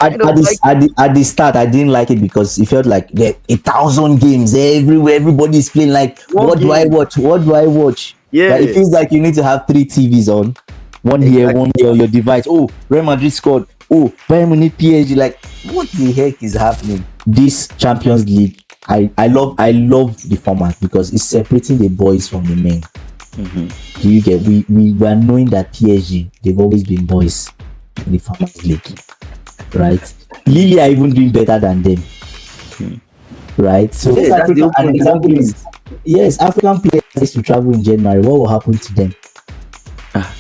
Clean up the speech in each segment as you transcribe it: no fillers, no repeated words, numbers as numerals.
kind of like At the start, I didn't like it because it felt like there 1,000 games everywhere. Everybody's playing. Like, one what do I game. watch? What do I watch? Like, it Yeah, feels like you need to have three TVs on, one exactly. here on your device. Oh, Real Madrid scored. Oh, Bayern Munich PSG. Like, what the heck is happening? This Champions League, I love the format because it's separating the boys from the men. Mhm. Do you get? We were knowing that PSG, they've always been boys in the Farmers League, right? Lily are even doing better than them, Hmm. right? So Yeah, this that's the African, whole an point. example is, yes, African players used to travel in January. What will happen to them? Ah,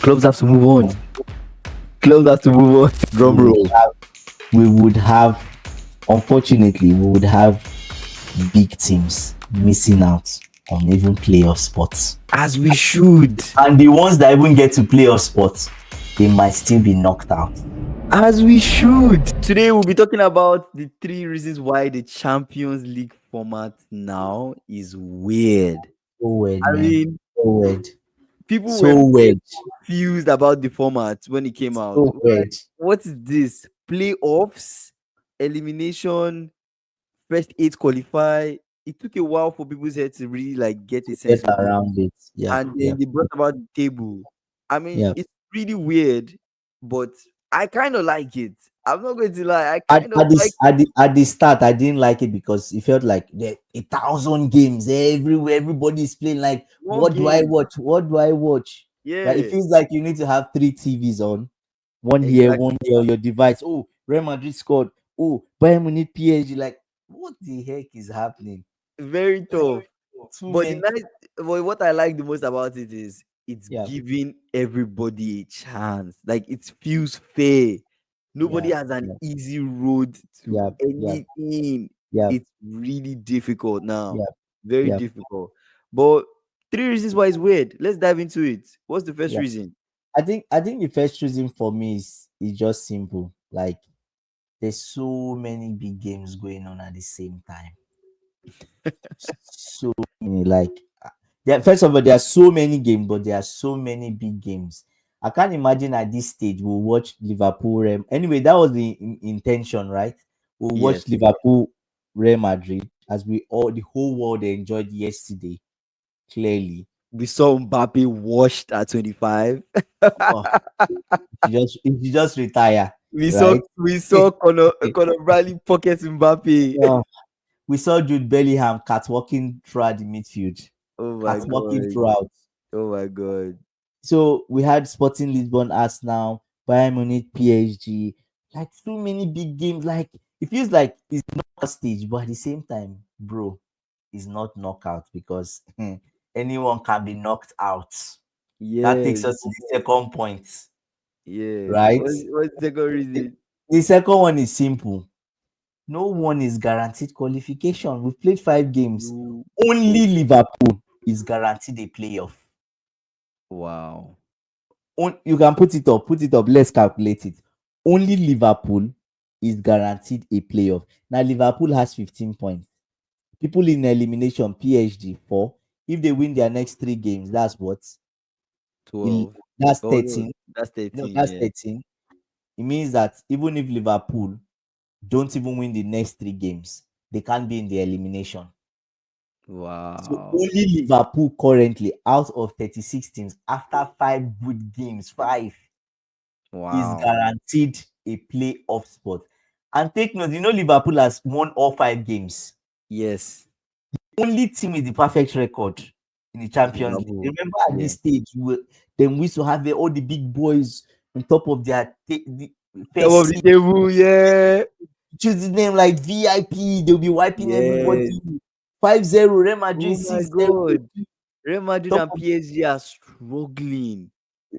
clubs have to move on. Clubs have to move on. We Drum would roll. have, we would have, unfortunately, we would have big teams missing out on even playoff spots, As we should. and the ones that even get to playoff spots, they might still be knocked out. As we should. Today we'll be talking about the 3 reasons why the Champions League format now is weird. So weird, I man. mean, So weird. people were So weird. confused about the format when it came out. So weird. What is this? Playoffs, elimination, first 8 qualify. It took a while for people's head to really like get a Get sense of it. around it. Yeah, And yeah, then they brought about the table. I mean, yeah. it's really weird, but I kind of like it. I'm not going to lie, I kind of like At the start, I didn't like it because it felt like there 1,000 games everywhere. Everybody's playing. Like, one what do I game. watch? What do I watch? Like, it Yeah, feels like you need to have three TVs on, one exactly. here on your device. Oh, Real Madrid scored. Oh, Bayern Munich PSG. Like, what the heck is happening? Very tough. Too But the many. nice, but what I like the most about it is it's Yeah, giving everybody a chance. Like it feels fair. Nobody yeah, has an yeah, easy road to yeah, yeah, anything. yeah, It's really difficult now. yeah, Very yeah, difficult. But 3 reasons why it's weird. Let's dive into it. What's the first yeah. reason? I think the first reason for me is just simple. Like, there's so many big games going on at the same time. So many, like, there, first of all, there are so many games, but there are so many big games. I can't imagine at this stage we'll watch Liverpool. Anyway, that was the intention, right? We'll watch Yes. Liverpool, Real Madrid, as we all the whole world enjoyed yesterday. Clearly, We saw Mbappe washed at 25. oh, if you just retire, we saw right? we saw Conor Bradley pocket Mbappe. Yeah. We saw Jude Bellingham catwalking throughout the midfield, Oh my catwalking god. throughout. Oh my god. So we had Sporting Lisbon, Arsenal, Bayern Munich, PSG, like so many big games. Like, it feels like it's knockout stage, but at the same time, bro, it's not knockout because anyone can be knocked out. That takes Yes. us to the second point, Yes. right? What's the second The, reason? the second one is simple. No one is guaranteed qualification. We've played 5 games. You Only Liverpool is guaranteed a playoff. wow. You can put it up. Let's calculate it. Only Liverpool is guaranteed a playoff. Now, Liverpool has 15 points. People in elimination, PSG 4. If they win their next 3 games, that's what? 12. That's Oh no, 13. that's No, 13, that's yeah. 13. It means that even if Liverpool don't even win the next 3 games, they can't be in the elimination. So Wow. only Liverpool currently out of 36 teams after 5 good games, is Wow. guaranteed a playoff spot. And take note, Liverpool has won all 5 games. Yes. Only team with the perfect record in the Champions League. Liverpool. Remember at Yeah. this stage, then we used to have all the big boys on top of their the Top first of the seat. table, yeah. Choosing them like VIP, they'll be wiping Yes. everybody. 5-0, Real Madrid Oh my 6-0. god. Real Madrid Top and of PSG are struggling.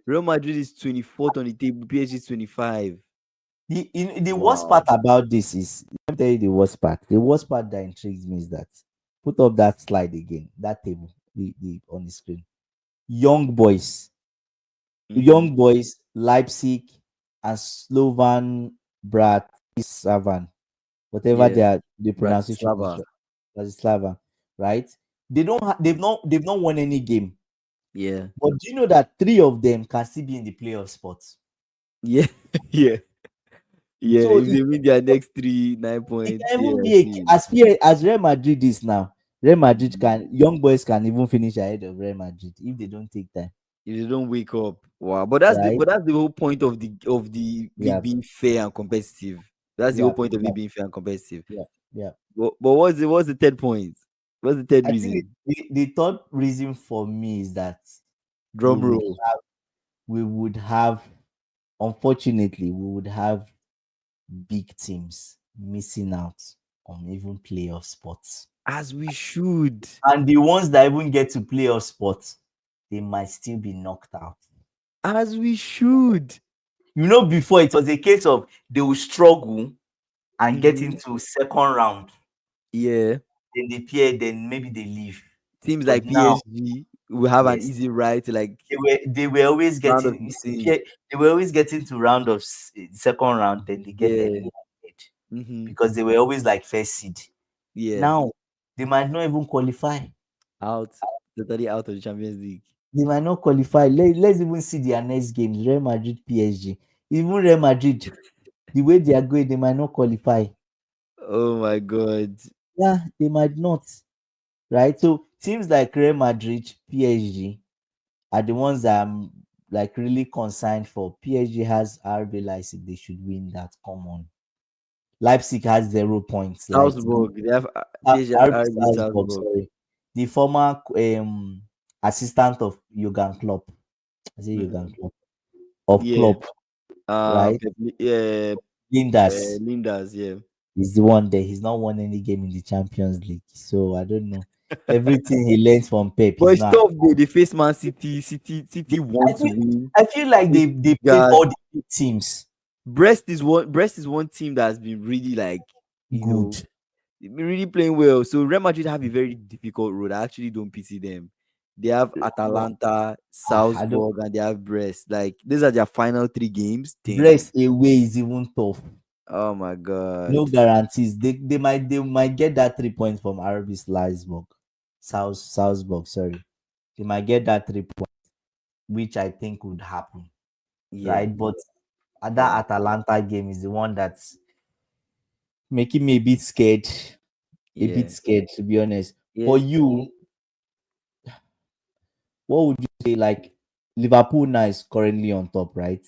Real Madrid is 24th on the table, PSG is 25. the worst part Wow. about this is, let me tell you the worst part. The worst part that intrigues me is that, put up that slide again, that table, the on the screen. Young boys, Mm-hmm. Leipzig and Slovan Bratislava, whatever Yes. the pronunciation is, Bratislava. Bratislava, right? They've not won any game. Yeah. But do you know that 3 of them can still be in the playoff spots? Yeah. Yeah. Yeah, So if they win their next three, nine it points, can yeah, even I be see. as Real Madrid is now. Real Madrid Mhm. can young boys can even finish ahead of Real Madrid if they don't take time, If they don't wake up, wow. right? But that's the whole point of the league Yeah, being fair and competitive. That's the whole yeah, point of yeah, it being fair and competitive. yeah, yeah. But what's the third point? What's the third I think reason? the third reason for me is that we Drum would roll. we would have unfortunately we would have big teams missing out on even playoff spots. As we should. And the ones that even get to playoff spots, they might still be knocked out. As we should. You know, before it was a case of they will struggle and get Hmm. into second round, Yeah. then they pair, then maybe they leave. Teams But like now, PSG will have an yes, easy ride to like they were always round of getting you see, 16. they were always getting to round of second round, then they get Yeah. eliminated Hmm. because they were always like first seed. Yeah. Now they might not even qualify. Out. Totally out of the Champions League. They might not qualify. Let's even see their next games. Real Madrid, PSG. Even Real Madrid, the way they are going, they might not qualify. Oh my god. Yeah, they might not. Right? So teams like Real Madrid, PSG are the ones that I'm like really concerned for. PSG has RB Leipzig, they should win that. Come on. Leipzig has 0 points. Like Salzburg. They have PSG has RB RB Salzburg, Salzburg. sorry. The former assistant of Jurgen Klopp. I say Jurgen Mm-mm. Klopp. Of Yeah. Klopp, right? Yeah. Lindas Lindas. Yeah. is the one there. He's not won any game in the Champions League. So I don't know. Everything he learns from Pep But is it's not. tough though. They face Man City. They, City I want to feel win. I feel like Face they played Stuttgart. all the big teams Brest is one team that has been really like, you know, good. they've been really playing well. So Real Madrid have a very difficult road. I actually don't pity them. They have No, Atalanta, I don't. Salzburg, and they have Brest. Like these are their final three games. Damn. Brest away is even tough. Oh my No god. guarantees. They might get that 3 points from RB Salzburg, Salzburg. Sorry, they might get that 3 points, which I think would happen, Yeah, right? But yeah, that Atalanta game is the one that's making me a bit scared. A bit yeah, scared, to be honest. For yeah. you, what would you say? Like Liverpool now is currently on top, right?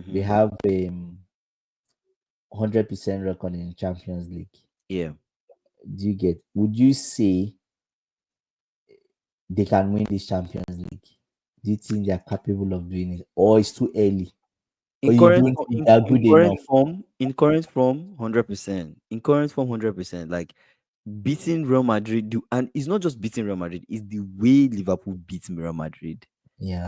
They Mm-hmm. have 100% record in Champions League. Yeah. Do you get? Would you say they can win this Champions League? Do you think they are capable of doing it, or it's too early, or you don't think they are good enough? In current form, 100%. In current form, 100%. Like beating Real Madrid, and it's not just beating Real Madrid. It's the way Liverpool beats Real Madrid.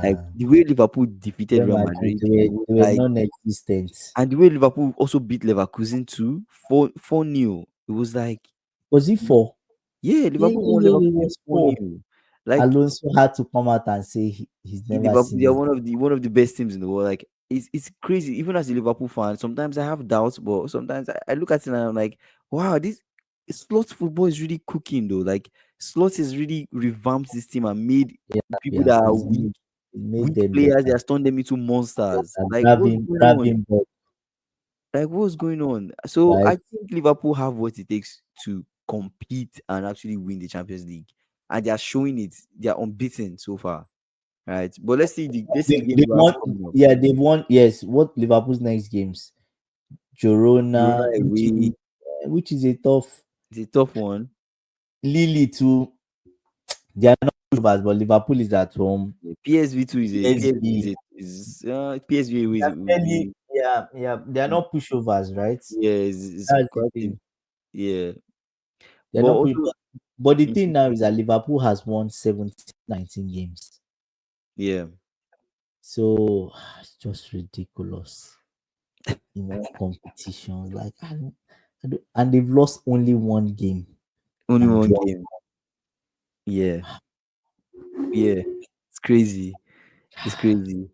Like Yeah, the way Liverpool defeated Real Real Madrid Madrid, they it were, was they were like, non-existent. and the way Liverpool also beat Leverkusen too, 4-0. It was like, Was it four? yeah, Yeah, Liverpool won yeah, yeah. It Leverkusen was four four. 0 Like Alonso had to come out and say he's never Liverpool, seen they are this. one of the best teams in the world. Like it's crazy. Even as a Liverpool fan, sometimes I have doubts, but sometimes I look at it and I'm like, wow, this slot football is really cooking though. Like slot has really revamped this team and made Yeah, people yeah. that are It made weak them players, they better. are turned them into monsters. Like what's Braving, going on? braving, but Like what's going on? So right. I think Liverpool have what it takes to compete and actually win the Champions League, and they are showing it. They are unbeaten so far. Right. But let's see the They games we have won. coming up. Yeah, they won. Yes. What Liverpool's next games? Girona Girona, away. which is a tough. It's a tough one. Lille too. They are not pushovers, but Liverpool is at home. Yeah, PSV two is a PSV PSV. PSV away They're will fairly, be yeah, yeah. They are not pushovers, right? yeah is That's the quite a, thing. yeah. They're But not also but the thing mhm, now is that Liverpool has won 17, 19 games. yeah, So it's just ridiculous in all competitions. Like and they've lost only one game only and one drawn. game. Yeah, yeah. It's crazy. It's crazy.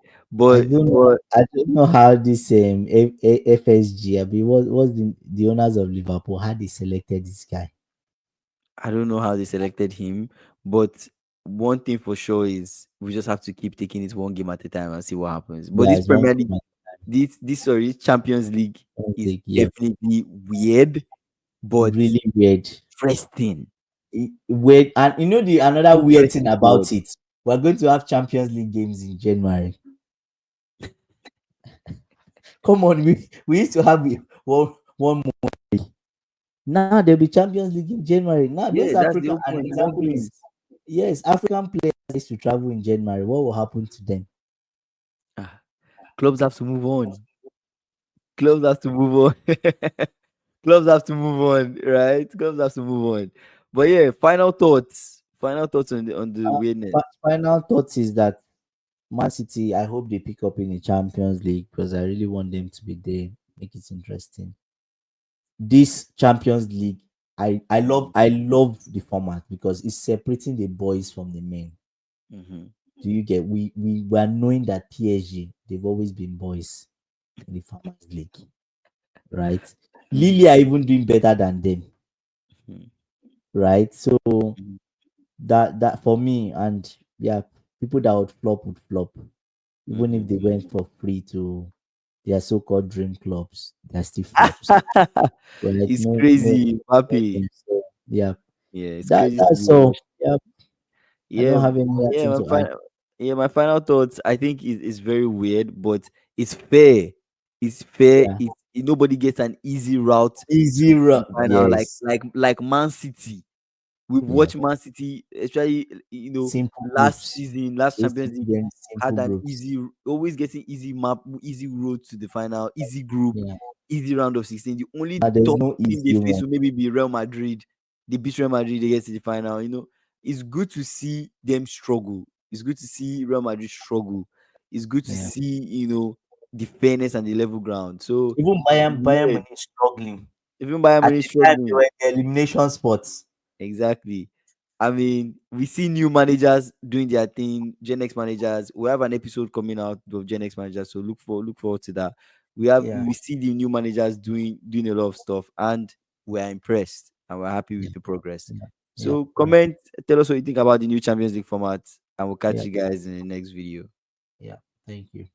I But don't know. but I don't know how this FSG. I mean, what's the owners of Liverpool how they selected this guy? I don't know how they selected him. But one thing for sure is we just have to keep taking it one game at a time and see what happens. But Yeah, this it's one Premier League game. this Champions League is Like, yeah, definitely weird, but really weird. interesting. Weird, and you know the another weird thing Interesting about word. it, we're going to have Champions League games in January. Come on, we used to have it one more. Now there'll be Champions League in January. Now those Yeah, that's the African, whole an point. More example is, games. yes, African players used to travel in January. What will happen to them? Ah, clubs have to move on. Clubs have to move on. Clubs have to move on, right? Clubs have to move on. But yeah, final thoughts. Final thoughts on the weirdness. Final thoughts is that Man City, I hope they pick up in the Champions League because I really want them to be there. Make it interesting. This Champions League, I love the format because it's separating the boys from the men. Mm-hmm. Do you get? We were knowing that PSG, they've always been boys in the Farmers League, right? Lily are even doing better than them, Mm-hmm. right? So that for me, and yeah, people that would flop, even if Mm-hmm. they went for free to their so-called dream clubs, they're still flops, right? It's No, no, crazy, Papi. so yeah, Yeah, it's that crazy to be that's all. watched. Yeah, I Yeah, don't have any other yeah. thing My to add. final, yeah, my final thoughts. I think is very weird, but it's fair. It's fair. Yeah, Nobody gets an easy route easy to the run. final, Yes, like Man City. We yeah, watch Man City, especially simple last groups. season, last They used to Champions do League them simple had an groups. easy, always getting easy map, easy road to the final, easy group, Yeah, easy round of 16. The only now there's tough no team they easy face one. will maybe be Real Madrid. They beat Real Madrid, they get to the final. It's good to see them struggle. It's good to see Real Madrid struggle. It's good to Yeah. see, the fairness and the level ground. So Even Bayern yeah, Munich struggling. even Bayern At Munich the time they were struggling. in the elimination spots. Exactly. I mean, we see new managers doing their thing, Gen X managers. We have an episode coming out of Gen X managers, so look forward to that. Yeah, We see the new managers doing a lot of stuff, and we are impressed and we're happy yeah, with the progress. yeah, yeah, So comment, tell us what you think about the new Champions League format, and we'll catch yeah, you guys in the next video. yeah. Thank you.